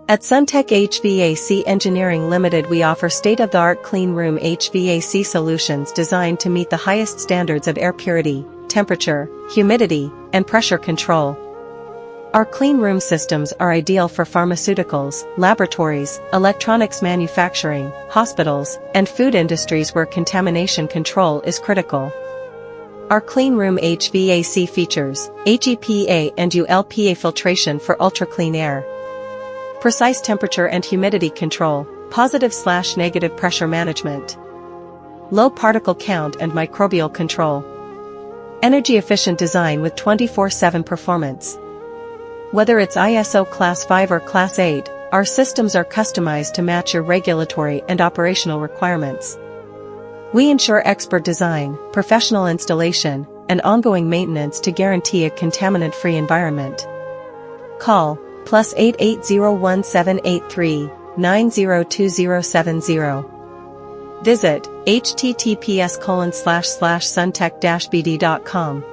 At Suntech HVAC Engineering Ltd, we offer state-of-the-art clean room HVAC solutions designed to meet the highest standards of air purity, temperature, humidity, and pressure control. Our clean room systems are ideal for pharmaceuticals, laboratories, electronics manufacturing, hospitals, and food industries where contamination control is critical. Our clean room HVAC features HEPA and ULPA filtration for ultra-clean air, precise temperature and humidity control, positive/negative pressure management, low particle count and microbial control, energy-efficient design with 24/7 performance. Whether it's ISO Class 5 or Class 8, our systems are customized to match your regulatory and operational requirements. We ensure expert design, professional installation, and ongoing maintenance to guarantee a contaminant-free environment. Call +880178390270. Visit https://suntech-bd.com.